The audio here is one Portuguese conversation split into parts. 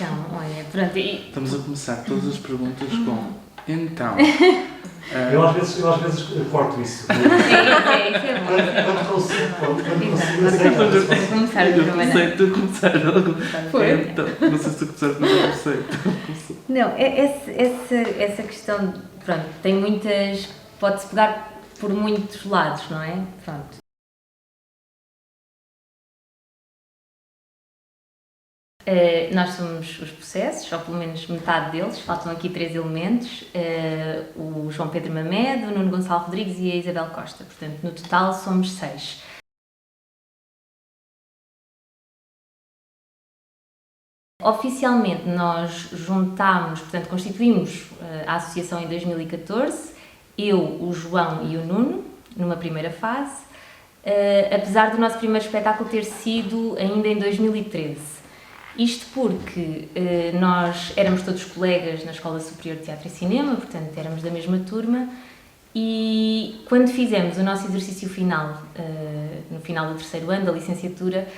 Então, olha, pronto. Estamos a começar todas as perguntas com então. Eu às vezes corto isso. Sim, isso é bom. Quando consigo, Vamos começar de outra maneira. Tu começaste logo. Foi? Então, não sei se tu começaste, mas eu comecei. Não, essa questão, pronto, tem muitas, pode-se pegar por muitos lados, não é? Pronto. Nós somos os processos, ou pelo menos metade deles, faltam aqui 3 elementos, o João Pedro Mamed, o Nuno Gonçalo Rodrigues e a Isabel Costa, portanto no total somos 6. Oficialmente nós juntámos, portanto constituímos a associação em 2014, eu, o João e o Nuno, numa primeira fase, apesar do nosso primeiro espetáculo ter sido ainda em 2013. Isto porque nós éramos todos colegas na Escola Superior de Teatro e Cinema, portanto éramos da mesma turma, e quando fizemos o nosso exercício final, no final do 3º ano da licenciatura,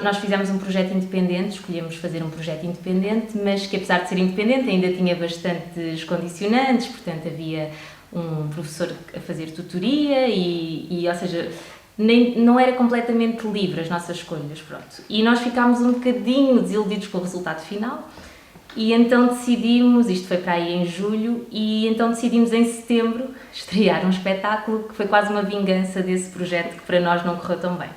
nós fizemos um projeto independente, escolhemos fazer um projeto independente, mas que apesar de ser independente ainda tinha bastantes condicionantes, portanto havia um professor a fazer tutoria e ou seja, não era completamente livre as nossas escolhas, pronto. E nós ficámos um bocadinho desiludidos com o resultado final e então decidimos, isto foi para aí em julho, e então decidimos em setembro estrear um espetáculo que foi quase uma vingança desse projeto que para nós não correu tão bem.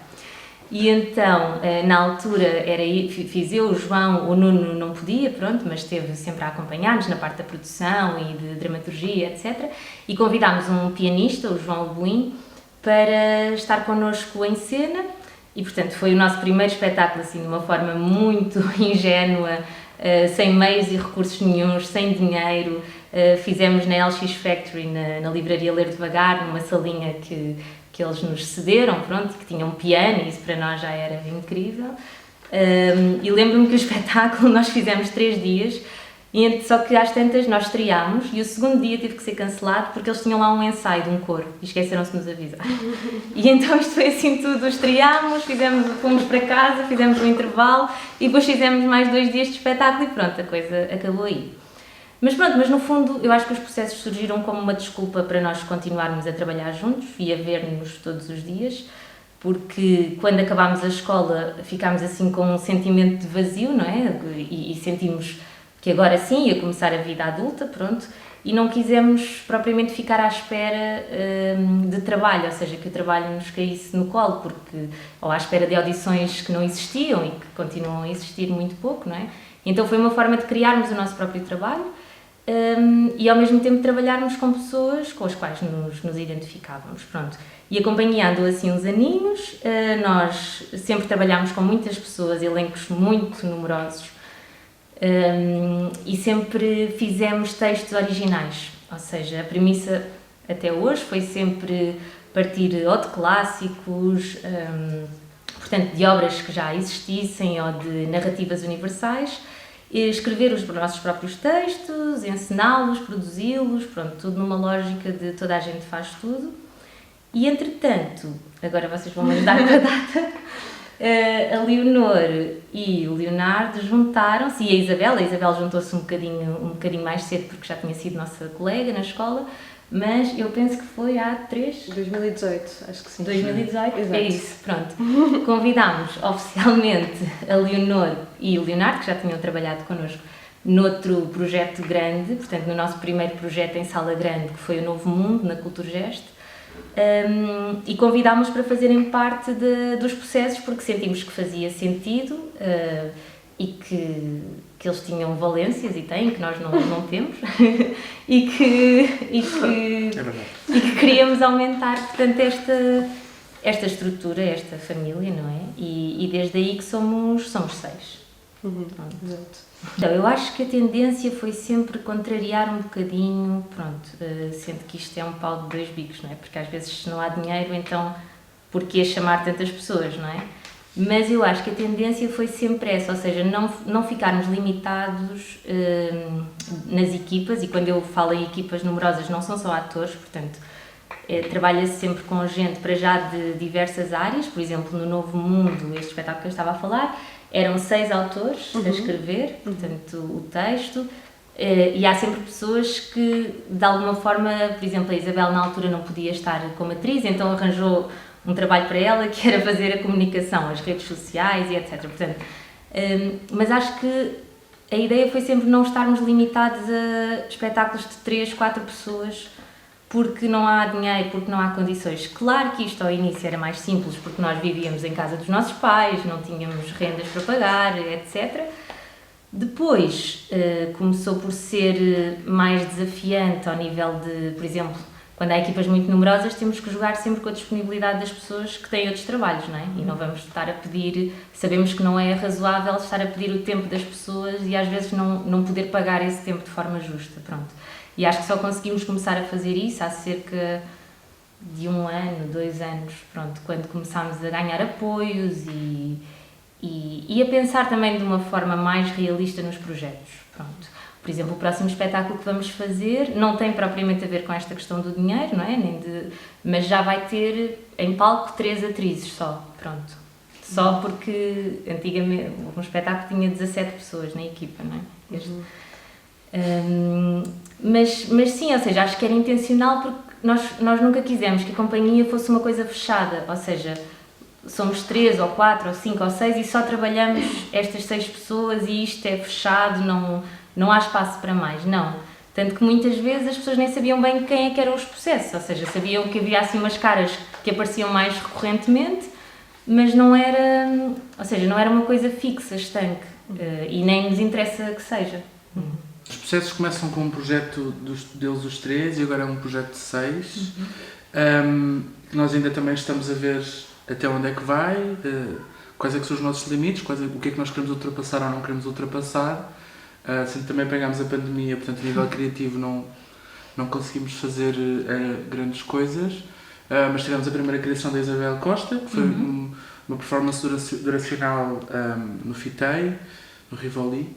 E então, na altura, fiz eu, o João, o Nuno não podia, pronto, mas esteve sempre a acompanhar-nos na parte da produção e de dramaturgia, etc. E convidámos um pianista, o João Boim, para estar connosco em cena e, portanto, foi o nosso primeiro espetáculo, assim, de uma forma muito ingênua, sem meios e recursos nenhuns, sem dinheiro. Fizemos na LX Factory, na livraria Ler Devagar, numa salinha que eles nos cederam, pronto, que tinha um piano e isso para nós já era incrível. E lembro-me que o espetáculo nós fizemos 3 dias, só que às tantas nós estreámos e o segundo dia teve que ser cancelado porque eles tinham lá um ensaio de um coro e esqueceram-se de nos avisar. E então isto foi assim tudo, estreámos, fomos para casa, fizemos um intervalo e depois fizemos mais 2 dias de espetáculo e pronto, a coisa acabou aí. Mas pronto, mas no fundo eu acho que os processos surgiram como uma desculpa para nós continuarmos a trabalhar juntos e a ver-nos todos os dias, porque quando acabámos a escola ficámos assim com um sentimento de vazio, não é? E sentimos que agora sim ia começar a vida adulta, pronto, e não quisemos propriamente ficar à espera de trabalho, ou seja, que o trabalho nos caísse no colo, ou à espera de audições que não existiam e que continuam a existir muito pouco, não é? Então foi uma forma de criarmos o nosso próprio trabalho e ao mesmo tempo trabalharmos com pessoas com as quais nos identificávamos, pronto. E acompanhando assim uns aninhos, nós sempre trabalhámos com muitas pessoas, elencos muito numerosos, e sempre fizemos textos originais, ou seja, a premissa até hoje foi sempre partir ou de clássicos, portanto de obras que já existissem ou de narrativas universais, escrever os nossos próprios textos, encená-los, produzi-los, pronto, tudo numa lógica de toda a gente faz tudo. E entretanto, agora vocês vão me ajudar com a data, a Leonor e o Leonardo juntaram-se, e a Isabel juntou-se um bocadinho mais cedo porque já tinha sido nossa colega na escola, mas eu penso que foi há 2018, acho que sim. 2018? Exato. É isso, pronto. Convidámos oficialmente a Leonor e o Leonardo, que já tinham trabalhado connosco noutro projeto grande, portanto no nosso primeiro projeto em sala grande, que foi o Novo Mundo, na Culturgest, e convidámos para fazerem parte dos processos porque sentimos que fazia sentido e que eles tinham valências e têm, que nós não temos e que queríamos aumentar, portanto, esta estrutura, esta família, não é? E desde aí que somos 6. Exato. Então, eu acho que a tendência foi sempre contrariar um bocadinho, pronto, sendo que isto é um pau de 2 bicos, não é? Porque às vezes se não há dinheiro, então porquê chamar tantas pessoas, não é? Mas eu acho que a tendência foi sempre essa, ou seja, não ficarmos limitados nas equipas, e quando eu falo em equipas numerosas não são só atores, portanto, trabalha-se sempre com gente para já de diversas áreas, por exemplo, no Novo Mundo, este espetáculo que eu estava a falar, eram 6 autores a escrever, portanto, o texto, e há sempre pessoas que, de alguma forma, por exemplo, a Isabel na altura não podia estar como atriz, então arranjou um trabalho para ela que era fazer a comunicação, as redes sociais e etc. Portanto, mas acho que a ideia foi sempre não estarmos limitados a espetáculos de 3, 4 pessoas, porque não há dinheiro, porque não há condições. Claro que isto ao início era mais simples, porque nós vivíamos em casa dos nossos pais, não tínhamos rendas para pagar, etc. Depois começou por ser mais desafiante ao nível de, por exemplo, quando há equipas muito numerosas, temos que jogar sempre com a disponibilidade das pessoas que têm outros trabalhos, não é? E não vamos estar a pedir, sabemos que não é razoável estar a pedir o tempo das pessoas e às vezes não poder pagar esse tempo de forma justa, pronto. E acho que só conseguimos começar a fazer isso há cerca de 1 ano, 2 anos, pronto, quando começámos a ganhar apoios e a pensar também de uma forma mais realista nos projetos, pronto. Por exemplo, o próximo espetáculo que vamos fazer não tem propriamente a ver com esta questão do dinheiro, não é? Mas já vai ter em palco 3 atrizes só, pronto. Só porque antigamente um espetáculo tinha 17 pessoas na equipa, não é? Mas sim, ou seja, acho que era intencional porque nós nunca quisemos que a companhia fosse uma coisa fechada, ou seja, somos 3 ou 4 ou 5 ou 6 e só trabalhamos estas 6 pessoas e isto é fechado, não há espaço para mais, não. Tanto que muitas vezes as pessoas nem sabiam bem quem é que eram os processos, ou seja, sabiam que havia assim umas caras que apareciam mais recorrentemente, mas não era, ou seja, não era uma coisa fixa, estanque, e nem nos interessa que seja. Os processos começam com um projeto deles os 3 e agora é um projeto de 6. Nós ainda também estamos a ver até onde é que vai, quais é que são os nossos limites, o que é que nós queremos ultrapassar ou não queremos ultrapassar. Sempre também pegámos a pandemia, portanto a nível criativo não conseguimos fazer grandes coisas, mas tivemos a primeira criação da Isabel Costa, que foi uma performance duracional no FITEI, no Rivoli,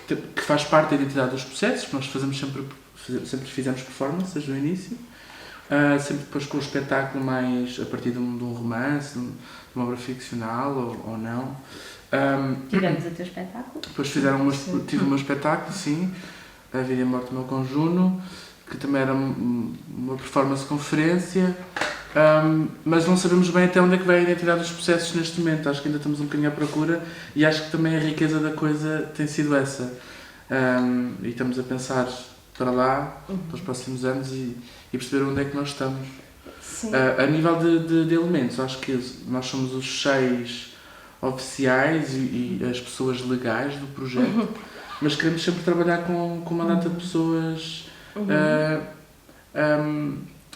que faz parte da identidade dos processos, que nós sempre fizemos performances no início, sempre depois com o espetáculo mais a partir de um romance, de uma obra ficcional ou não. Tivemos o teu espetáculo? Depois tive o meu espetáculo, sim, A Vida e a Morte do Meu Conjuno, que também era uma performance-conferência, mas não sabemos bem até onde é que vai a identidade dos processos neste momento. Acho que ainda estamos um bocadinho à procura e acho que também a riqueza da coisa tem sido essa. E estamos a pensar para lá, para os próximos anos e perceber onde é que nós estamos. A nível de elementos, acho que nós somos os 6 oficiais e as pessoas legais do projeto, mas queremos sempre trabalhar com uma data de pessoas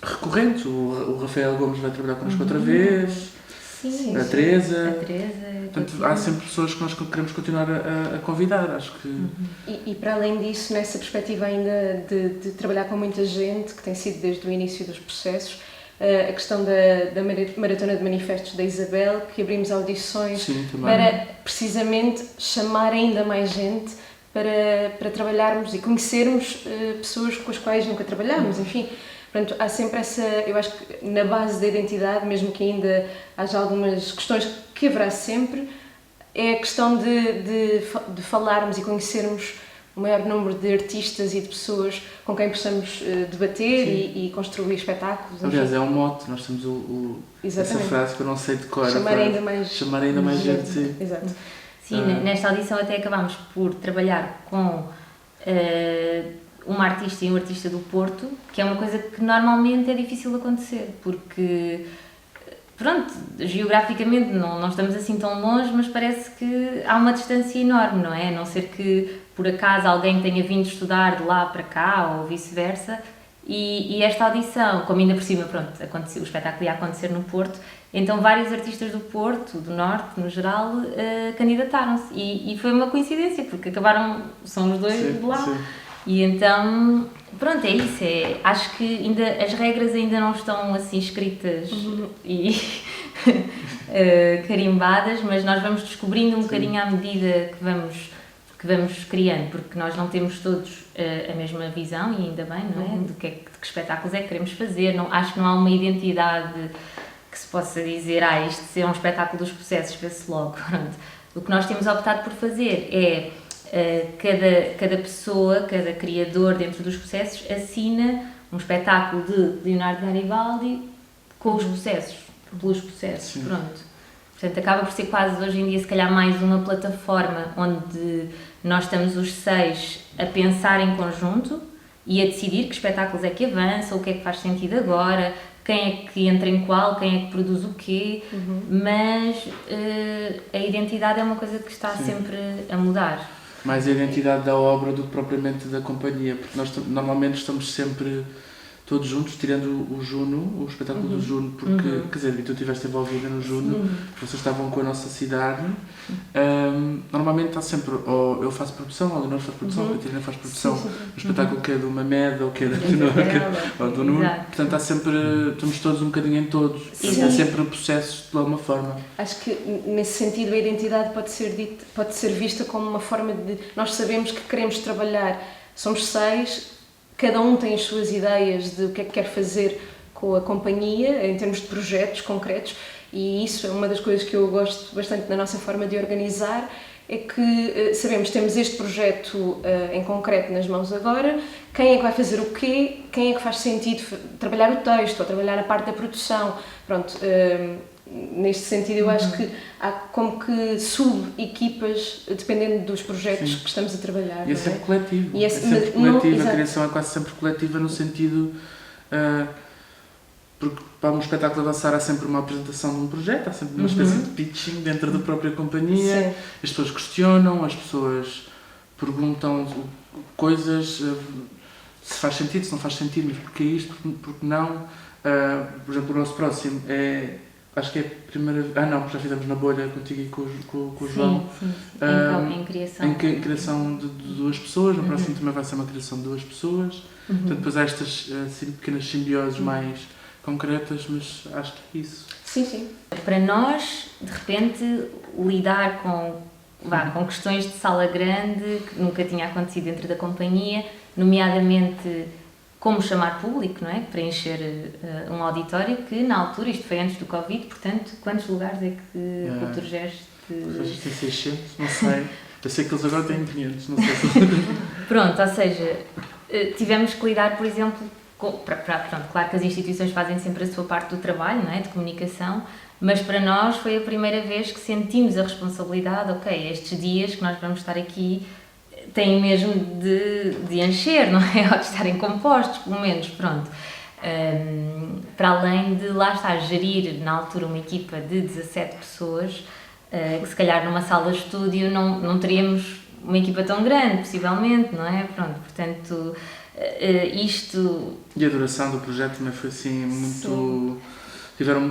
recorrentes. O Rafael Gomes vai trabalhar connosco outra vez, sim, a Teresa. Portanto, há sempre pessoas que nós queremos continuar a convidar, acho que... E para além disso, nessa perspectiva ainda de trabalhar com muita gente, que tem sido desde o início dos processos, a questão da Maratona de Manifestos da Isabel, que abrimos audições para precisamente chamar ainda mais gente para trabalharmos e conhecermos pessoas com as quais nunca trabalhámos, enfim. Portanto, há sempre essa, eu acho que na base da identidade, mesmo que ainda haja algumas questões que haverá sempre, é a questão de falarmos e conhecermos o maior número de artistas e de pessoas com quem possamos debater e construir espetáculos. Aliás, é um mote, nós temos essa frase que eu não sei de cor. Chamar ainda mais gente. Sim. Exato. Sim, nesta audição até acabámos por trabalhar com uma artista e um artista do Porto, que é uma coisa que normalmente é difícil acontecer, porque, pronto, geograficamente não estamos assim tão longe, mas parece que há uma distância enorme, não é? A não ser que, por acaso, alguém tenha vindo estudar de lá para cá, ou vice-versa, e esta audição, como ainda por cima, pronto, o espetáculo ia acontecer no Porto, então vários artistas do Porto, do Norte, no geral, candidataram-se, e foi uma coincidência, porque são os dois de lá. Sim. E então, pronto, é isso, acho que as regras ainda não estão assim escritas e carimbadas, mas nós vamos descobrindo um bocadinho à medida que vamos criando, porque nós não temos todos a mesma visão, e ainda bem, não é? De que espetáculos é que queremos fazer, acho que não há uma identidade que se possa dizer, isto é um espetáculo dos processos, vê-se logo. Pronto. O que nós temos optado por fazer é, cada pessoa, cada criador dentro dos processos assina um espetáculo de Leonardo Garibaldi com os processos, pelos processos, Sim. pronto. Portanto, acaba por ser quase hoje em dia, se calhar, mais uma plataforma onde nós estamos os 6 a pensar em conjunto e a decidir que espetáculos é que avançam, o que é que faz sentido agora, quem é que entra em qual, quem é que produz o quê, mas a identidade é uma coisa que está sempre a mudar. Mais a identidade da obra do que propriamente da companhia, porque nós normalmente estamos sempre todos juntos, tirando o Juno, o espetáculo do Juno, porque, quer dizer, e tu estiveste envolvida no Juno, vocês estavam com a nossa cidade, normalmente está sempre, ou eu faço produção, ou a Leonor faz produção, ou a Catarina faz produção, o espetáculo que é do Mamed, ou que é da Leonor, ou do Nuno, portanto está sempre, estamos todos um bocadinho em todos, há sempre processos de alguma forma. Acho que nesse sentido a identidade pode ser vista como uma forma de, nós sabemos que queremos trabalhar, somos 6, cada um tem as suas ideias de o que é que quer fazer com a companhia, em termos de projetos concretos, e isso é uma das coisas que eu gosto bastante da nossa forma de organizar, é que sabemos que temos este projeto em concreto nas mãos agora, quem é que vai fazer o quê, quem é que faz sentido trabalhar o texto, ou trabalhar a parte da produção, pronto. Neste sentido, eu acho que há como que sub-equipas, dependendo dos projetos que estamos a trabalhar. E é sempre coletivo. E é sempre coletivo, a criação é quase sempre coletiva no sentido... porque para um espetáculo avançar há sempre uma apresentação de um projeto, há sempre uma espécie de pitching dentro da própria companhia, as pessoas questionam, as pessoas perguntam coisas, se faz sentido, se não faz sentido, mas porquê isto, porque não? Por exemplo, o nosso próximo é... Acho que é a primeira... não, já fizemos na bolha contigo e com o João. Sim. Em criação. Em criação de 2 pessoas. No próximo também vai ser uma criação de 2 pessoas. Portanto, depois há estas pequenas simbioses mais concretas, mas acho que é isso. Sim. Para nós, de repente, lidar com questões de sala grande, que nunca tinha acontecido dentro da companhia, nomeadamente... como chamar público, não é? Para encher um auditório que, na altura, isto foi antes do Covid, portanto, quantos lugares é que Culturgest... Isto tem 600, não sei. Eu sei que eles agora têm 500, não sei. Pronto, ou seja, tivemos que lidar, por exemplo, claro que as instituições fazem sempre a sua parte do trabalho, não é? De comunicação, mas para nós foi a primeira vez que sentimos a responsabilidade, estes dias que nós vamos estar aqui têm mesmo de encher, não é? Ou de estarem compostos, pelo menos, pronto. Para além de, lá está, gerir, na altura, uma equipa de 17 pessoas, que se calhar numa sala de estúdio não teríamos uma equipa tão grande, possivelmente, não é? Pronto, portanto, isto... E a duração do projeto também foi assim muito...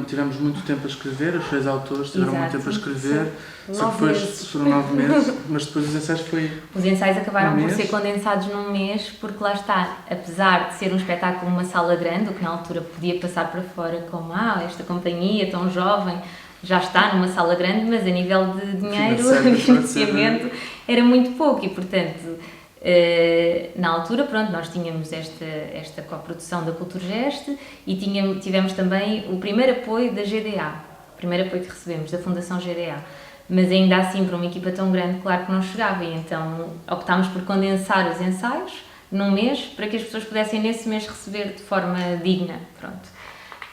Tivemos muito tempo a escrever, os 6 autores tiveram muito tempo a escrever, só que depois foram 9 meses, mas depois os ensaios foi... Os ensaios acabaram por ser condensados num mês, porque lá está, apesar de ser um espetáculo numa sala grande, o que na altura podia passar para fora como, esta companhia tão jovem já está numa sala grande, mas a nível de dinheiro, de financiamento, era muito pouco e, portanto... na altura, pronto, nós tínhamos esta coprodução da Culturgest e tivemos também o primeiro apoio da GDA, o primeiro apoio que recebemos, da Fundação GDA, mas ainda assim, para uma equipa tão grande, claro que não chegava, e então optámos por condensar os ensaios num mês, para que as pessoas pudessem nesse mês receber de forma digna, pronto.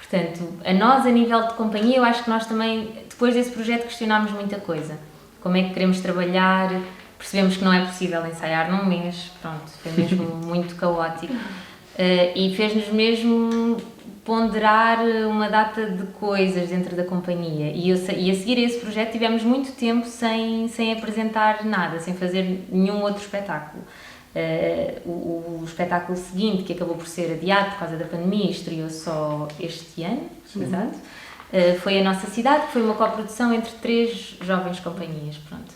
Portanto, a nós, a nível de companhia, eu acho que nós também, depois desse projeto, questionámos muita coisa. Como é que queremos trabalhar? Percebemos que não é possível ensaiar num mês, pronto, foi mesmo muito caótico. E fez-nos mesmo ponderar uma data de coisas dentro da companhia. E a seguir a esse projeto tivemos muito tempo sem apresentar nada, sem fazer nenhum outro espetáculo. O espetáculo seguinte, que acabou por ser adiado por causa da pandemia, estreou só este ano, exato, foi a Nossa Cidade, que foi uma coprodução entre 3 jovens companhias, pronto.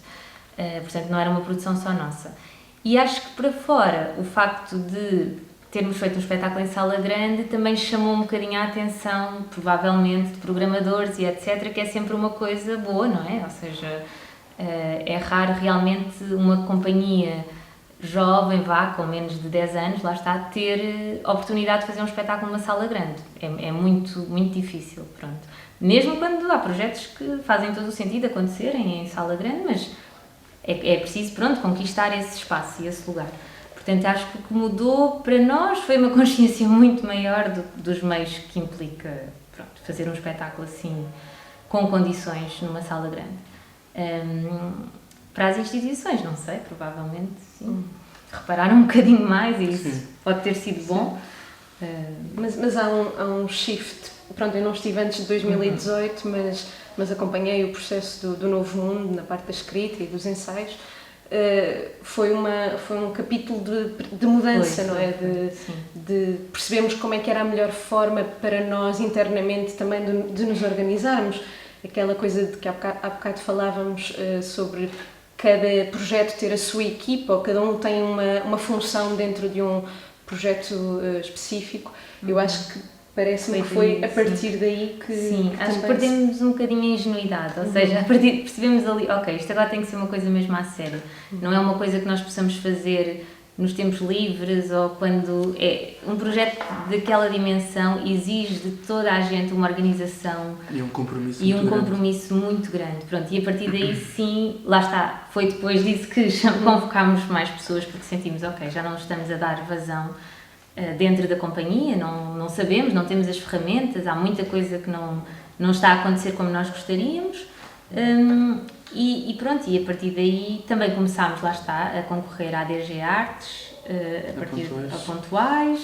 Portanto, não era uma produção só nossa. E acho que para fora, o facto de termos feito um espetáculo em sala grande também chamou um bocadinho a atenção, provavelmente, de programadores e etc., que é sempre uma coisa boa, não é? Ou seja, é raro realmente uma companhia jovem, com menos de 10 anos, lá está, ter a oportunidade de fazer um espetáculo numa sala grande. É muito, muito difícil, pronto. Mesmo quando há projetos que fazem todo o sentido acontecerem em sala grande, mas é preciso, pronto, conquistar esse espaço e esse lugar. Portanto, acho que o que mudou para nós foi uma consciência muito maior dos meios que implica, pronto, fazer um espetáculo assim, com condições numa sala grande. Para as instituições, não sei, provavelmente sim. Repararam um bocadinho mais e isso sim. Pode ter sido bom. Mas há um shift. Pronto, eu não estive antes de 2018, mas acompanhei o processo do Novo Mundo na parte da escrita e dos ensaios. Foi um capítulo de mudança, não é? De percebermos como é que era a melhor forma para nós internamente também de nos organizarmos. Aquela coisa de que há bocado falávamos sobre cada projeto ter a sua equipa, ou cada um tem uma função dentro de um projeto específico. Eu acho que parece-me que foi a partir daí que... Sim, acho que perdemos um bocadinho a ingenuidade, ou seja, a partir percebemos ali, ok, isto agora tem que ser uma coisa mesmo à sério, não é uma coisa que nós possamos fazer nos tempos livres ou quando é um projeto daquela dimensão exige de toda a gente uma organização e um compromisso muito grande. Pronto, e a partir daí sim, lá está, foi depois disso que convocámos mais pessoas porque sentimos, ok, já não estamos a dar vazão dentro da companhia, não sabemos, não temos as ferramentas, há muita coisa que não está a acontecer como nós gostaríamos. E pronto, e a partir daí também começámos, lá está, a concorrer à DG Artes, a pontuais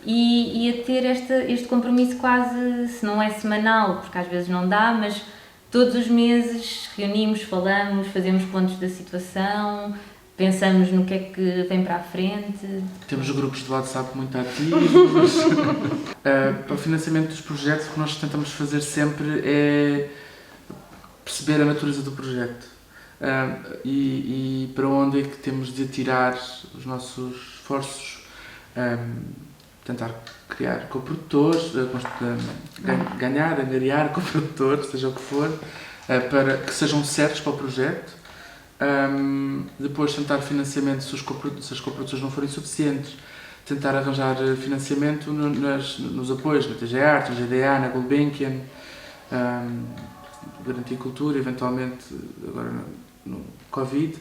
e a ter este compromisso quase, se não é semanal, porque às vezes não dá, mas todos os meses reunimos, falamos, fazemos pontos da situação, pensamos no que é que vem para a frente. Temos grupos de WhatsApp muito ativos. Para o financiamento dos projetos, o que nós tentamos fazer sempre é perceber a natureza do projeto e para onde é que temos de atirar os nossos esforços, tentar criar coprodutores, angariar coprodutores, seja o que for, para que sejam certos para o projeto. Depois tentar financiamento se as coproduções não forem suficientes, tentar arranjar financiamento nos apoios, na TG Arte, na GDA, na Gulbenkian, Garantir Cultura, eventualmente agora no Covid,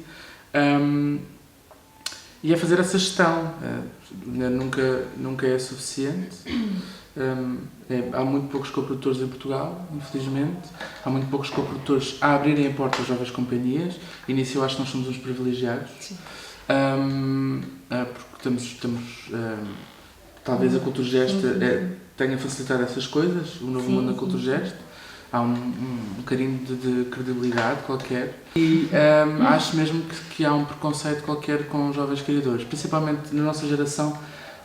e é fazer essa gestão. Nunca é suficiente. Há muito poucos coprodutores em Portugal, infelizmente. Há muito poucos coprodutores a abrirem a porta às jovens companhias, e nisso eu acho que nós somos uns privilegiados. Porque talvez a Culturgest tenha facilitado essas coisas, o Novo Mundo na Culturgest. Há um carinho de credibilidade qualquer e acho mesmo que há um preconceito qualquer com os jovens criadores, principalmente na nossa geração,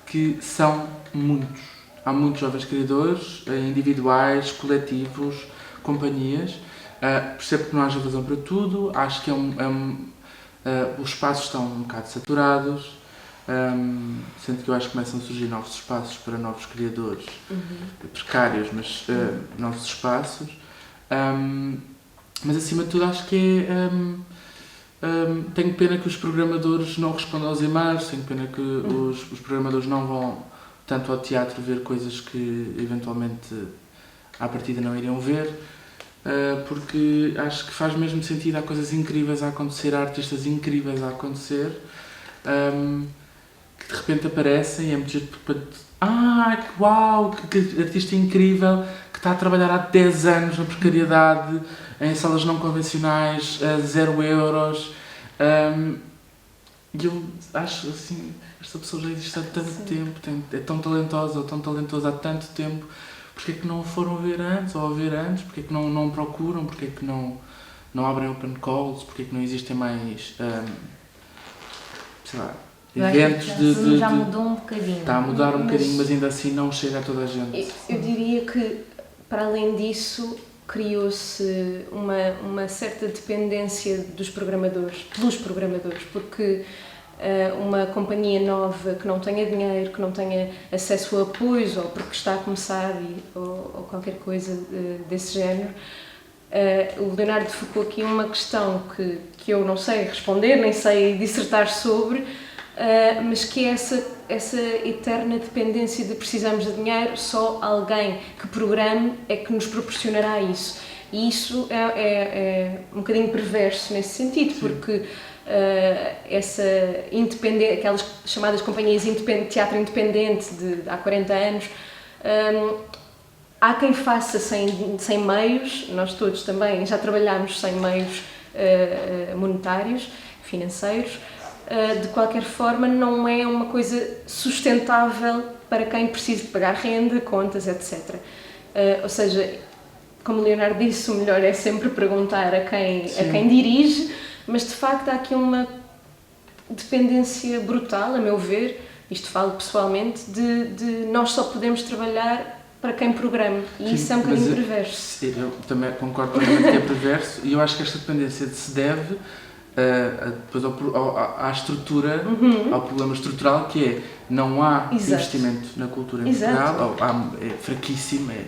que são muitos. Há muitos jovens criadores, individuais, coletivos, companhias. Percebo que não haja razão para tudo, acho que os espaços estão um bocado saturados, sendo que eu acho que começam a surgir novos espaços para novos criadores, precários, mas novos espaços. Mas acima de tudo acho que tenho pena que os programadores não respondam aos e-mails, tenho pena que os programadores não vão tanto ao teatro ver coisas que eventualmente à partida não iriam ver, porque acho que faz mesmo sentido, há coisas incríveis a acontecer, há artistas incríveis a acontecer, que de repente aparecem e é muito giro, que uau, que artista incrível, que está a trabalhar há 10 anos na precariedade, em salas não convencionais, a 0 euros, e eu acho assim, esta pessoa já existe há tanto tempo, é tão talentosa ou tão talentosa há tanto tempo, porque é que não foram ver antes, ou a ver antes, porque é que não procuram, porque é que não abrem open calls, porque é que não existem mais, sei lá, eventos já mudou um bocadinho. Está a mudar um bocadinho, mas ainda assim não chega a toda a gente. Eu diria que, para além disso, criou-se uma certa dependência pelos programadores, porque uma companhia nova que não tenha dinheiro, que não tenha acesso a apoios, ou porque está a começar, ou qualquer coisa desse género, o Leonardo focou aqui uma questão que eu não sei responder, nem sei dissertar sobre, mas que é essa eterna dependência de precisamos de dinheiro, só alguém que programe é que nos proporcionará isso. E isso é um bocadinho perverso nesse sentido, porque essa independência, aquelas chamadas companhias de teatro independente de há 40 anos, há quem faça sem meios, nós todos também já trabalhámos sem meios monetários, financeiros. De qualquer forma, não é uma coisa sustentável para quem precisa de pagar renda, contas, etc. Ou seja, como o Leonardo disse, o melhor é sempre perguntar a quem dirige, mas de facto há aqui uma dependência brutal, a meu ver, isto falo pessoalmente, de nós só podemos trabalhar para quem programa, e isso é um bocadinho perverso. Eu também concordo plenamente que é perverso, e eu acho que esta dependência se deve depois à estrutura, ao problema estrutural, que é não há investimento na cultura em Portugal, é fraquíssimo, é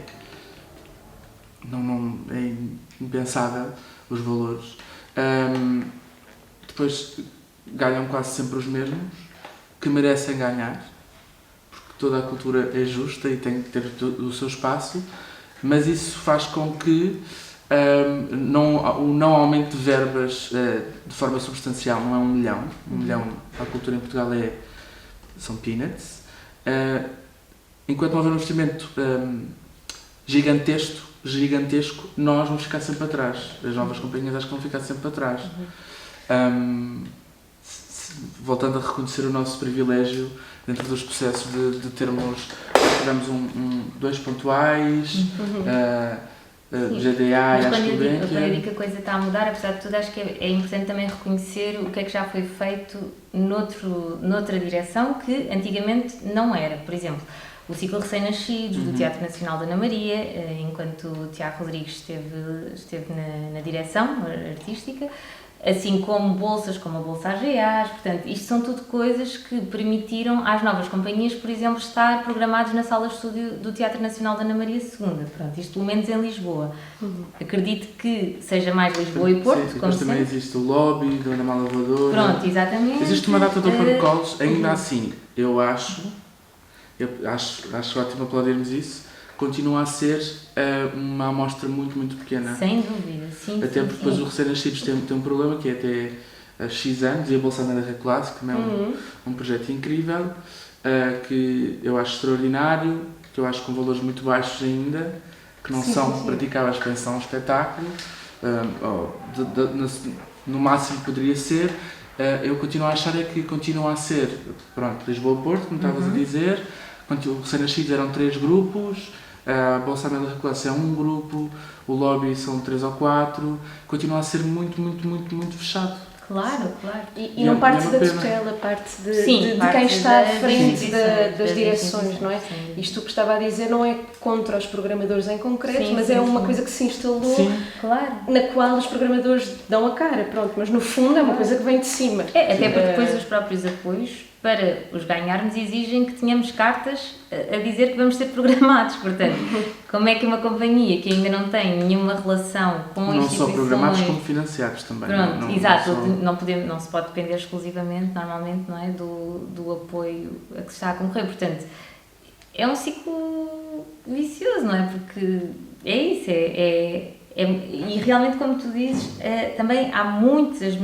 impensável os valores. Depois ganham quase sempre os mesmos, que merecem ganhar, porque toda a cultura é justa e tem que ter o seu espaço, mas isso faz com que o não aumento de verbas de forma substancial, não é 1 milhão. 1 milhão para a cultura em Portugal são peanuts. Enquanto não houver um investimento gigantesco, nós vamos ficar sempre atrás. As novas companhias acho que vão ficar sempre atrás. Voltando a reconhecer o nosso privilégio dentro dos processos de termos dois pontuais, GDA e acho que bem. Quando eu digo que a coisa está a mudar, apesar de tudo, acho que é importante também reconhecer o que é que já foi feito noutra direção que antigamente não era. Por exemplo, o ciclo Recém-Nascidos, do Teatro Nacional da Ana Maria, enquanto o Tiago Rodrigues esteve na direção artística, assim como bolsas como a Bolsa AGAs, portanto, isto são tudo coisas que permitiram às novas companhias, por exemplo, estar programados na sala de estúdio do Teatro Nacional da Ana Maria II, pronto, isto pelo menos em Lisboa. Acredito que seja mais Lisboa e Porto, sim, como também sempre. Existe o lobby, da Ana Mala Voadora. Pronto, exatamente. Existe uma data de protocolos, ainda assim, eu acho ótimo aplaudirmos isso, continua a ser uma amostra muito, muito pequena. Sem dúvida, sim. Até porque depois o Recém-Nascidos tem um problema que é até X anos, e a Bolsa América Classe, que também é um projeto incrível, que eu acho extraordinário, que eu acho com valores muito baixos ainda, que não são praticáveis para pensar um espetáculo, no máximo que poderia ser. Eu continuo a achar que continua a ser, pronto, Lisboa-Porto, como estavas a dizer, o Recém-Nascidos eram 3 grupos, a Bolsa América Classe é um grupo, o lobby são 3 ou 4, continua a ser muito, muito, muito, muito fechado. Claro. E não parte da tutela, parte de quem está à frente das direções, não é? Isto que estava a dizer não é contra os programadores em concreto, mas é uma coisa que se instalou, na qual os programadores dão a cara, pronto, mas no fundo é uma coisa que vem de cima. Até porque depois os próprios apoios, para os ganharmos, exigem que tenhamos cartas a dizer que vamos ser programados. Portanto, como é que uma companhia que ainda não tem nenhuma relação com não instituições... Não só programados, como financiados também. Pronto, exato. Não se pode depender exclusivamente, normalmente, não é, do apoio a que se está a concorrer. Portanto, é um ciclo vicioso, não é? Porque é isso, e realmente, como tu dizes, também há muitas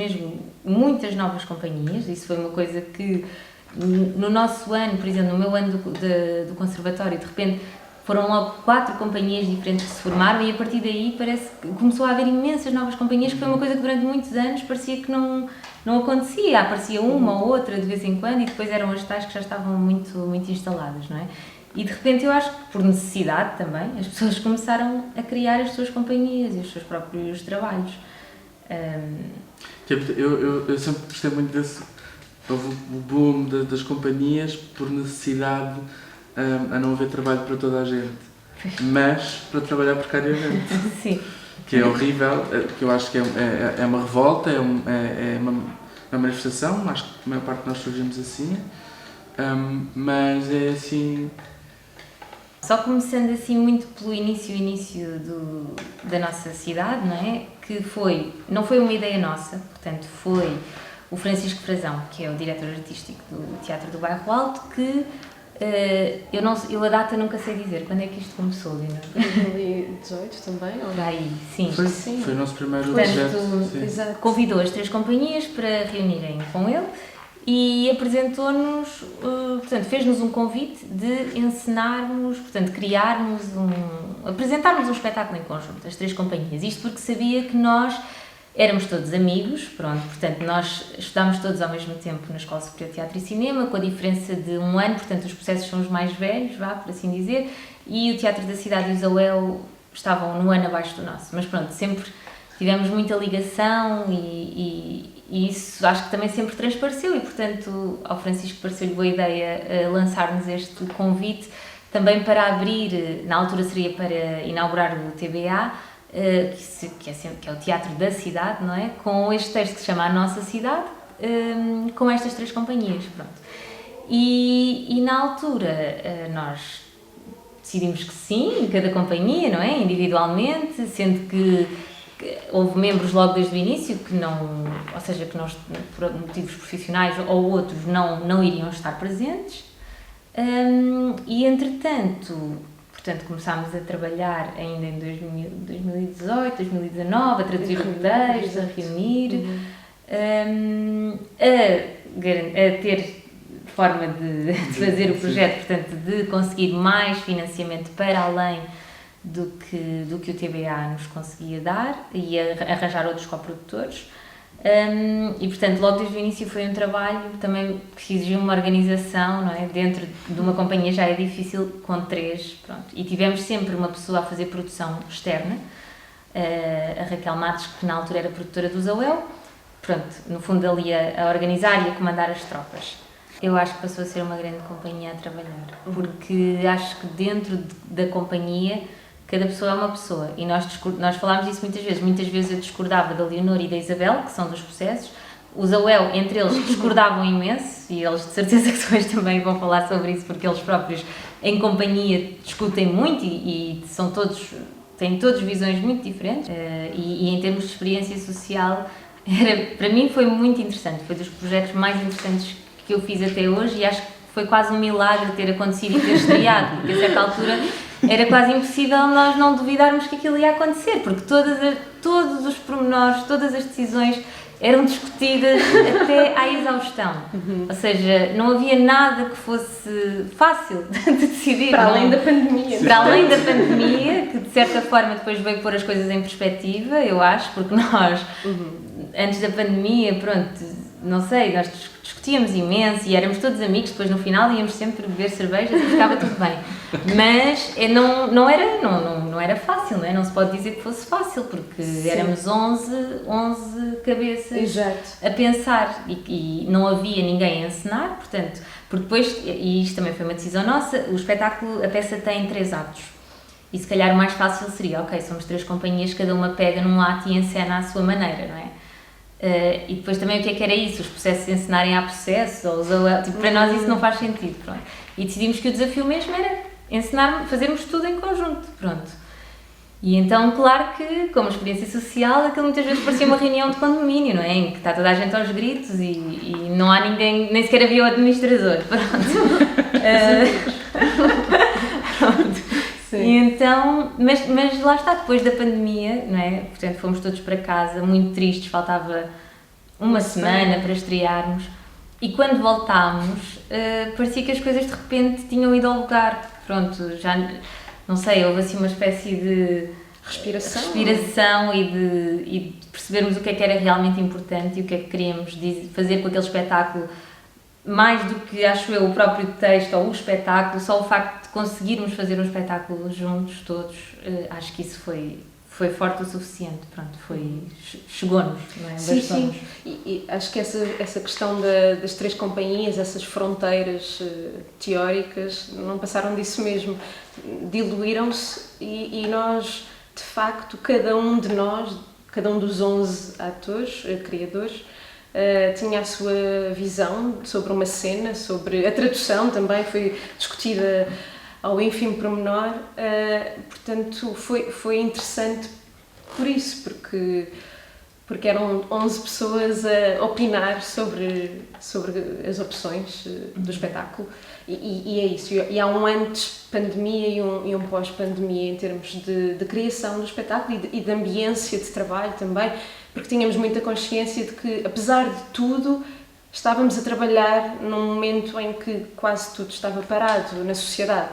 novas companhias. Isso foi uma coisa que no nosso ano, por exemplo, no meu ano do conservatório, de repente foram logo 4 companhias diferentes que se formaram, e a partir daí parece que começou a haver imensas novas companhias, que foi uma coisa que durante muitos anos parecia que não acontecia. Aparecia uma ou outra de vez em quando, e depois eram as tais que já estavam muito, muito instaladas, não é? E de repente eu acho que por necessidade também as pessoas começaram a criar as suas companhias e os seus próprios trabalhos. Eu sempre gostei muito desse. Houve o boom das companhias por necessidade, a não haver trabalho para toda a gente, mas para trabalhar precariamente. Sim. Que é horrível, que eu acho que é uma revolta, é uma manifestação, acho que a maior parte de nós surgimos assim, mas é assim... Só começando assim muito pelo início da nossa cidade, não é? Que não foi uma ideia nossa, portanto foi o Francisco Frazão, que é o diretor artístico do Teatro do Bairro Alto, que eu a data nunca sei dizer. Quando é que isto começou, Leonor? 2018 também? Ou... Aí, sim. Foi o nosso primeiro Portanto, projeto. convidou as 3 companhias para reunirem com ele e apresentou-nos, portanto, fez-nos um convite de encenarmos, portanto, apresentarmos um espetáculo em conjunto, as 3 companhias. Isto porque sabia que nós éramos todos amigos, pronto, portanto, nós estudámos todos ao mesmo tempo na Escola Superior de Teatro e Cinema, com a diferença de 1 ano, portanto, os processos são os mais velhos, por assim dizer, e o Teatro da Cidade e o Zauel estavam no ano abaixo do nosso, mas pronto, sempre tivemos muita ligação e isso acho que também sempre transpareceu e, portanto, ao Francisco pareceu-lhe boa ideia lançar-nos este convite também para abrir, na altura seria para inaugurar o TBA, que é o Teatro da Cidade, não é? Com este texto que se chama A Nossa Cidade, com estas 3 companhias, pronto. E na altura nós decidimos que sim, cada companhia, não é? Individualmente, sendo que houve membros logo desde o início que não, ou seja, que nós, por motivos profissionais ou outros, não iriam estar presentes. E entretanto, começámos a trabalhar ainda em 2018, 2019, a traduzir roteiros, a reunir, a ter forma de fazer o projeto, portanto, de conseguir mais financiamento para além do que o TBA nos conseguia dar e arranjar outros coprodutores. E portanto logo desde o início foi um trabalho também que exigiu uma organização, não é? Dentro de uma companhia já é difícil com 3, pronto. E tivemos sempre uma pessoa a fazer produção externa, a Raquel Matos, que na altura era produtora do Zauel, pronto, no fundo ali a organizar e a comandar as tropas. Eu acho que passou a ser uma grande companhia a trabalhar, porque acho que dentro da companhia cada pessoa é uma pessoa e nós falámos disso muitas vezes eu discordava da Leonor e da Isabel, que são dos processos, o Zauel, entre eles, discordavam imenso e eles de certeza que depois também vão falar sobre isso porque eles próprios em companhia discutem muito e têm todos visões muito diferentes e em termos de experiência social para mim foi muito interessante, foi dos projetos mais interessantes que eu fiz até hoje e acho que foi quase um milagre ter acontecido e ter estreado, porque a certa altura era quase impossível nós não duvidarmos que aquilo ia acontecer, porque todos os pormenores, todas as decisões eram discutidas até à exaustão. Ou seja, não havia nada que fosse fácil de decidir. Para além da pandemia. Para além da pandemia, que de certa forma depois veio pôr as coisas em perspectiva, eu acho, porque nós, antes da pandemia, pronto, não sei, nós discutíamos imenso e éramos todos amigos, depois no final íamos sempre beber cerveja e ficava tudo bem. Mas não era fácil, não é? Não se pode dizer que fosse fácil, porque éramos 11 cabeças a pensar e não havia ninguém a encenar, portanto, porque depois, e isto também foi uma decisão nossa, o espetáculo, a peça tem 3 atos. E se calhar o mais fácil seria, ok, somos 3 companhias, cada uma pega num ato e encena à sua maneira, não é? E depois também o que era isso, os processos encenarem a processo, tipo, para nós isso não faz sentido, pronto. E decidimos que o desafio mesmo era fazermos tudo em conjunto, pronto. E então, claro que, como experiência social, aquilo muitas vezes parecia uma reunião de condomínio, não é? Em que está toda a gente aos gritos e não há ninguém, nem sequer havia o administrador, pronto. Pronto. Sim. E então, mas lá está, depois da pandemia, não é? Portanto, fomos todos para casa, muito tristes, faltava uma semana para estrearmos. E quando voltámos, parecia que as coisas de repente tinham ido ao lugar. Pronto, já, não sei, houve assim uma espécie de respiração e de percebermos o que é que era realmente importante e o que é que queríamos fazer com aquele espetáculo. Mais do que, acho eu, o próprio texto ou o espetáculo, só o facto de conseguirmos fazer um espetáculo juntos, todos, acho que isso foi forte o suficiente, pronto, chegou-nos, não é? Sim. E acho que essa questão das 3 companhias, essas fronteiras teóricas, não passaram disso mesmo, diluíram-se e nós, de facto, cada um dos 11 atores, criadores, tinha a sua visão sobre uma cena, sobre a tradução também foi discutida ao ínfimo pormenor, portanto foi interessante por isso, porque porque eram 11 pessoas a opinar sobre as opções do espetáculo. E é isso. E há um antes-pandemia e um pós-pandemia em termos de criação do espetáculo e de ambiência de trabalho também, porque tínhamos muita consciência de que, apesar de tudo, estávamos a trabalhar num momento em que quase tudo estava parado na sociedade.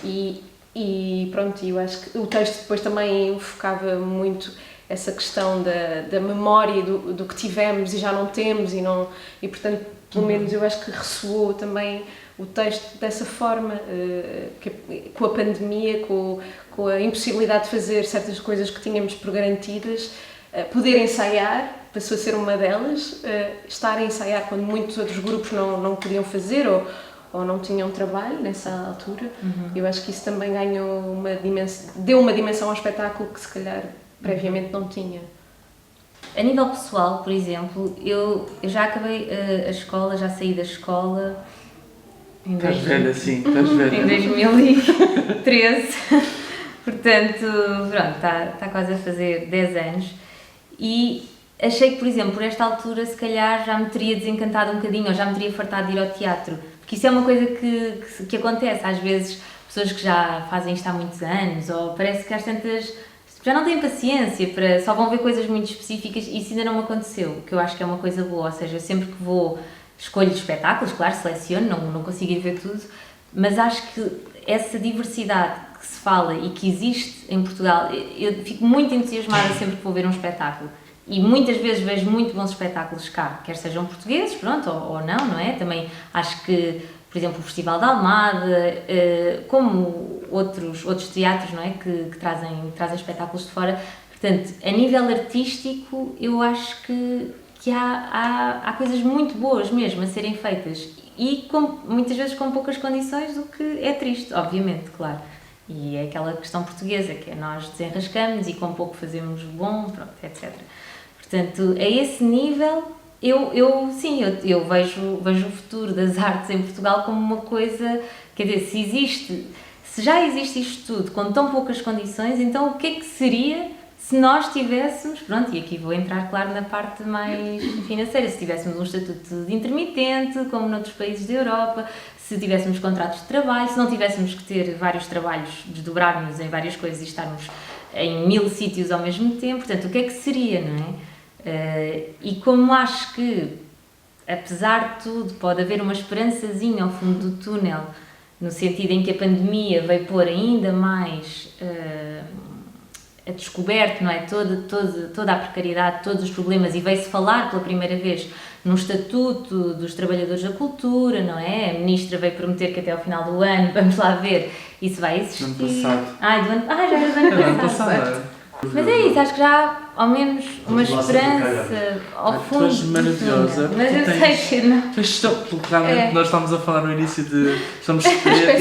E pronto, eu acho que o texto depois também focava muito essa questão da memória do que tivemos e já não temos e portanto, pelo menos eu acho que ressoou também o texto dessa forma, com a pandemia, com a impossibilidade de fazer certas coisas que tínhamos por garantidas, poder ensaiar, passou a ser uma delas, estar a ensaiar quando muitos outros grupos não podiam fazer ou não tinham trabalho nessa altura. Eu acho que isso também deu uma dimensão ao espetáculo que se calhar previamente não tinha. A nível pessoal, por exemplo, eu já acabei a escola, já saí da escola Estás velha, sim, estás velha. em 2013, portanto, pronto, está quase a fazer 10 anos e achei que, por exemplo, por esta altura se calhar já me teria desencantado um bocadinho ou já me teria fartado de ir ao teatro, porque isso é uma coisa que acontece, às vezes pessoas que já fazem isto há muitos anos ou parece que às tantas já não têm paciência, só vão ver coisas muito específicas e isso ainda não me aconteceu, o que eu acho que é uma coisa boa, ou seja, eu sempre que vou escolho espetáculos, claro, seleciono, não consigo ir ver tudo, mas acho que essa diversidade que se fala e que existe em Portugal, eu fico muito entusiasmada sempre que vou ver um espetáculo e muitas vezes vejo muito bons espetáculos cá, quer sejam portugueses, pronto, ou não é? Também acho que, por exemplo, o Festival da Almada, como outros teatros, não é? Que trazem espetáculos de fora. Portanto, a nível artístico, eu acho que há coisas muito boas mesmo a serem feitas e muitas vezes com poucas condições, o que é triste, obviamente, claro. E é aquela questão portuguesa, que é nós desenrascamos e com pouco fazemos bom, pronto, etc. Portanto, a esse nível, eu vejo o futuro das artes em Portugal como uma coisa, quer dizer, se já existe isto tudo com tão poucas condições, então o que é que seria se nós tivéssemos, pronto, e aqui vou entrar, claro, na parte mais financeira, se tivéssemos um estatuto de intermitente, como noutros países da Europa, se tivéssemos contratos de trabalho, se não tivéssemos que ter vários trabalhos, desdobrar-nos em várias coisas e estarmos em 1000 sítios ao mesmo tempo, portanto, o que é que seria, não é? E como acho que, apesar de tudo, pode haver uma esperançazinha ao fundo do túnel, no sentido em que a pandemia veio pôr ainda mais a descoberto, não é? Toda a precariedade, todos os problemas, e veio-se falar pela primeira vez no Estatuto dos Trabalhadores da Cultura, não é? A Ministra veio prometer que até ao final do ano, vamos lá ver, isso vai existir. Do ano passado. Já era do ano passado. Mas é isso, acho que já há ao menos uma esperança ao fundo. Tu és maravilhosa. Mas eu sei que não. Realmente nós estávamos a falar no início de estamos preto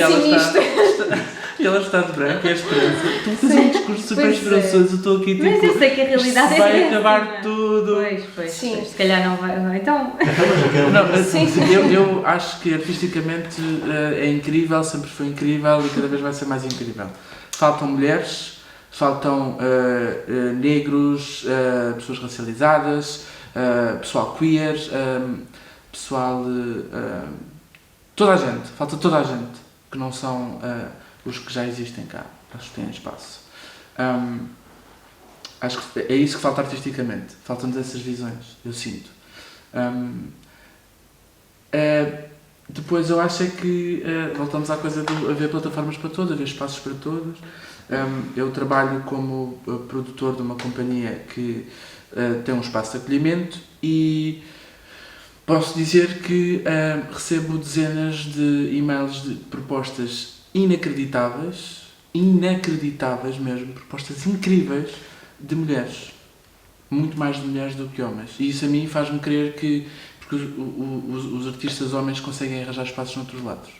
e ela está de branco, é a esperança. Tu fazes um discurso super esperançoso, eu estou aqui tipo. Mas eu sei que a realidade é vai essa, acabar tudo. Pois, Sim. se calhar não vai. Então. Eu acho que artisticamente é incrível, sempre foi incrível e cada vez vai ser mais incrível. Faltam mulheres. Faltam negros, pessoas racializadas, pessoal queer, pessoal... toda a gente, falta toda a gente, que não são os que já existem cá, acho que têm espaço. Acho que é isso que falta artisticamente, faltam-nos essas visões, eu sinto. Depois eu acho é que voltamos à coisa de haver plataformas para todos, haver espaços para todos. Eu trabalho como produtor de uma companhia que tem um espaço de acolhimento e posso dizer que recebo dezenas de e-mails de propostas inacreditáveis mesmo, propostas incríveis de mulheres, muito mais de mulheres do que homens, e isso a mim faz-me crer que porque os artistas homens conseguem arranjar espaços noutros lados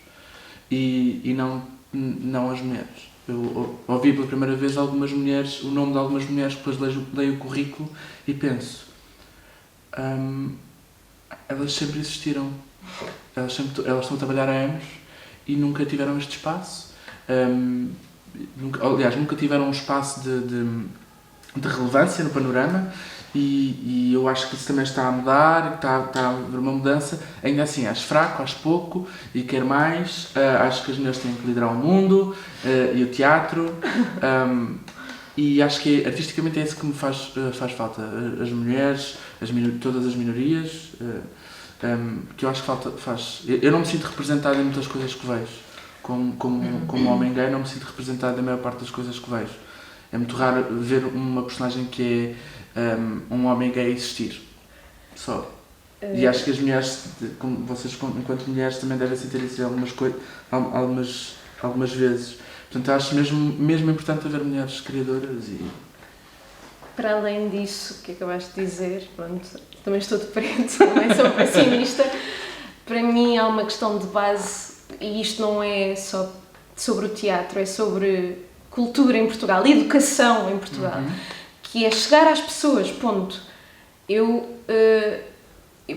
e não as mulheres. Eu ouvi pela primeira vez algumas mulheres, o nome de algumas mulheres, depois leio o currículo e penso, elas sempre existiram, elas estão a trabalhar há anos e nunca tiveram este espaço, nunca tiveram um espaço de relevância no panorama e eu acho que isso também está a mudar, está a haver uma mudança. Ainda assim, acho fraco, acho pouco e quero mais. Acho que as mulheres têm que liderar o mundo e o teatro. E acho que artisticamente é isso que me faz falta. As mulheres, todas as minorias, que eu acho que faz. Eu não me sinto representado em muitas coisas que vejo. Como homem gay, não me sinto representado na maior parte das coisas que vejo. É muito raro ver uma personagem que é um homem gay existir. Só. E acho que as mulheres, como vocês enquanto mulheres, também devem sentir isso algumas vezes. Portanto, acho mesmo importante haver mulheres criadoras e... Para além disso, que acabaste de dizer, pronto, também estou de preto, também sou pessimista. Para mim há uma questão de base, e isto não é só sobre o teatro, é sobre cultura em Portugal, educação em Portugal, que é chegar às pessoas, ponto.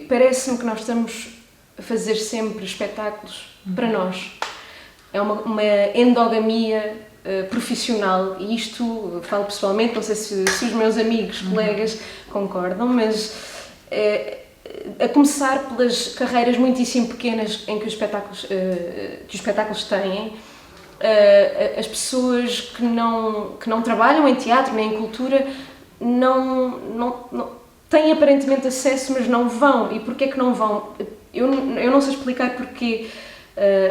Parece-me que nós estamos a fazer sempre espetáculos para nós. É uma endogamia profissional, e isto falo pessoalmente, não sei se os meus amigos, colegas concordam, mas a começar pelas carreiras muitíssimo pequenas em que os espetáculos têm, as pessoas que não trabalham em teatro nem em cultura não têm aparentemente acesso, mas não vão. E porquê que não vão? Eu não sei explicar porquê,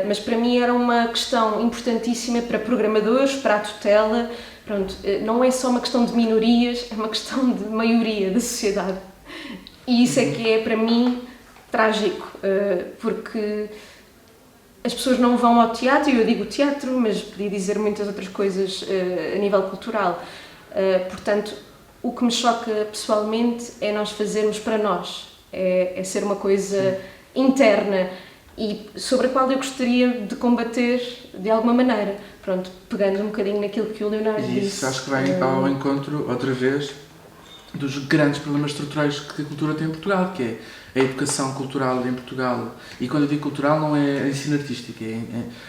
mas para mim era uma questão importantíssima para programadores, para a tutela. Pronto, não é só uma questão de minorias, é uma questão de maioria da sociedade. E isso é que é, para mim, trágico, porque as pessoas não vão ao teatro, e eu digo teatro, mas podia dizer muitas outras coisas a nível cultural. Portanto, o que me choca pessoalmente é nós fazermos para nós, é ser uma coisa interna e sobre a qual eu gostaria de combater de alguma maneira. Pronto, pegando um bocadinho naquilo que o Leonardo disse. Isso acho que vai ao encontro, outra vez, dos grandes problemas estruturais que a cultura tem em Portugal, que é a educação cultural em Portugal. E quando eu digo cultural não é ensino artístico, é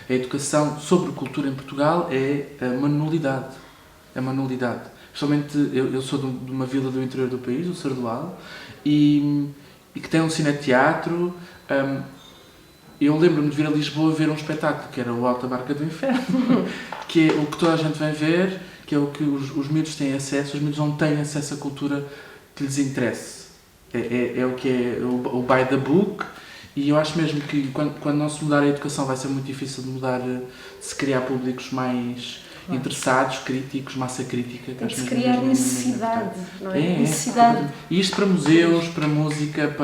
a educação sobre cultura em Portugal é uma nulidade. É uma nulidade. Especialmente, eu sou de uma vila do interior do país, o Sardual, e que tem um cineteatro. Eu lembro-me de vir a Lisboa ver um espetáculo que era o Alta Barca do Inferno, que é o que toda a gente vem ver, que é o que os miúdos têm acesso. Os miúdos não têm acesso à cultura que lhes interesse. É o que é o by the book, e eu acho mesmo que quando não se mudar a educação vai ser muito difícil de se criar públicos mais interessados, críticos, massa crítica. Tem que se criar necessidade, não é? Necessidade. E isto para museus, para música,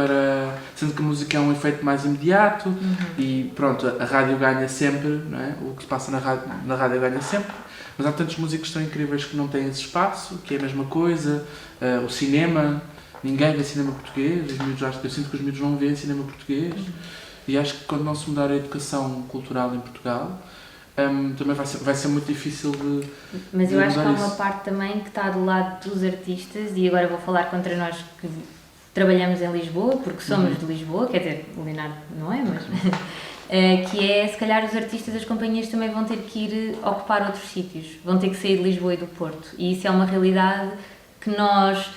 sendo que a música é um efeito mais imediato e pronto, a rádio ganha sempre, não é? O que se passa na rádio ganha sempre, mas há tantos músicos tão incríveis que não têm esse espaço, que é a mesma coisa. O cinema, ninguém vê cinema português, eu sinto que os miúdos não veem cinema português, e acho que quando não se mudar a educação cultural em Portugal, também vai ser muito difícil de... Mas eu acho que há uma parte também que está do lado dos artistas, e agora vou falar contra nós que trabalhamos em Lisboa, porque somos de Lisboa, quer dizer, o Leonardo não é, mas... que é, se calhar, os artistas das companhias também vão ter que ir ocupar outros sítios, vão ter que sair de Lisboa e do Porto, e isso é uma realidade que nós...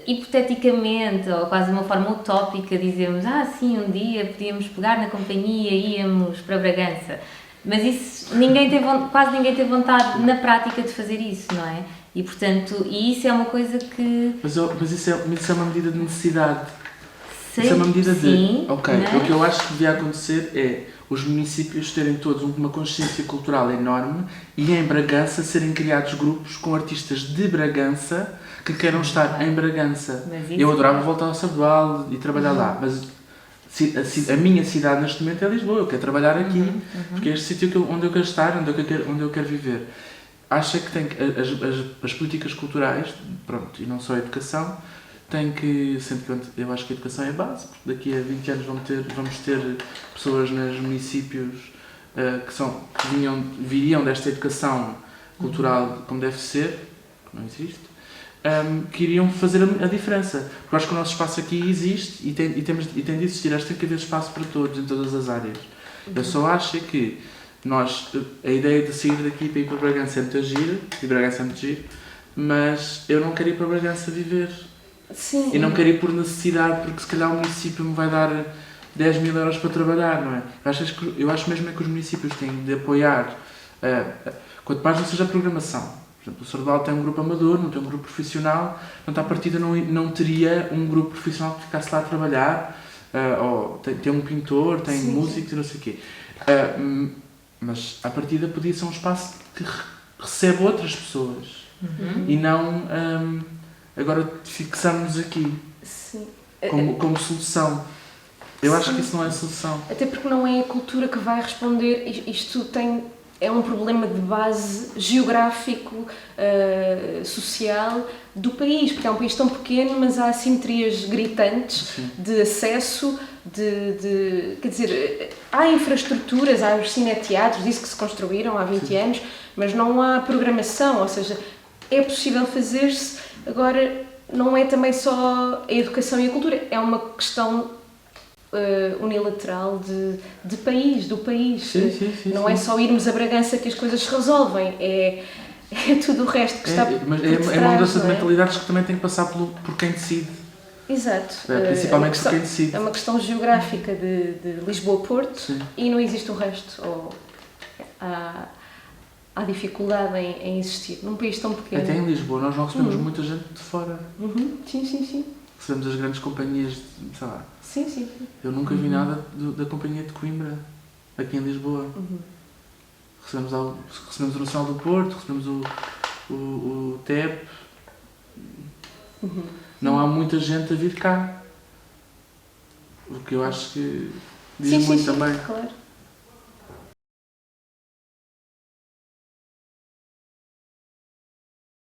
hipoteticamente, ou quase de uma forma utópica, dizemos, sim, um dia podíamos pegar na companhia e íamos para Bragança. Mas isso, quase ninguém tem vontade na prática de fazer isso, não é? E, portanto, isso é uma coisa que... Mas isso é uma medida de necessidade. Sim, isso é uma medida sim, de... Ok, o que eu acho que devia acontecer é os municípios terem todos uma consciência cultural enorme e em Bragança serem criados grupos com artistas de Bragança que queiram estar em Bragança. Eu adorava voltar ao Sardual e trabalhar lá, mas a minha cidade neste momento é Lisboa, eu quero trabalhar aqui, porque é este sítio onde eu quero estar, onde eu quero viver. Acho que as políticas culturais, pronto, e não só a educação, têm que, sendo que eu acho que a educação é a base, porque daqui a 20 anos vamos ter pessoas nos municípios que viriam desta educação cultural como deve ser, que não existe, que iriam fazer a diferença. Porque eu acho que o nosso espaço aqui existe e tem de existir. Acho que tem que haver espaço para todos, em todas as áreas. Eu só acho que a ideia de sair daqui para ir para Bragança é muito giro, e Bragança é muito giro, mas eu não quero ir para Bragança viver. Sim. E não quero ir por necessidade, porque se calhar o município me vai dar 10 mil euros para trabalhar, não é? Eu acho mesmo é que os municípios têm de apoiar, quanto mais não seja a programação. Por exemplo, o Sardal tem um grupo amador, não tem um grupo profissional, portanto, à partida não teria um grupo profissional que ficasse lá a trabalhar, ou tem um pintor, tem músicos e não sei o quê. Mas à partida podia ser um espaço que recebe outras pessoas e não agora fixarmos aqui como solução. Eu acho que isso não é a solução. Até porque não é a cultura que vai responder. Isto é um problema de base geográfico, social do país, porque é um país tão pequeno, mas há assimetrias gritantes de acesso, quer dizer, há infraestruturas, há os cineteatros, disse que se construíram há 20 anos, mas não há programação, ou seja, é possível fazer-se. Agora, não é também só a educação e a cultura, é uma questão unilateral do país. Sim, não é só irmos a Bragança que as coisas se resolvem, é tudo o resto que está por mas trás, é uma mudança não de é? mentalidades que também tem que passar por quem decide. Exato. Principalmente por quem decide. É uma questão geográfica de Lisboa-Porto e não existe o resto. Ou há dificuldade em existir num país tão pequeno. Até em Lisboa nós não recebemos muita gente de fora. Sim. Recebemos as grandes companhias, sei lá. Sim. Eu nunca vi nada da companhia de Coimbra, aqui em Lisboa. Recebemos o Nacional do Porto, recebemos o TEP. Não há muita gente a vir cá. O que eu acho que diz muito também. Claro.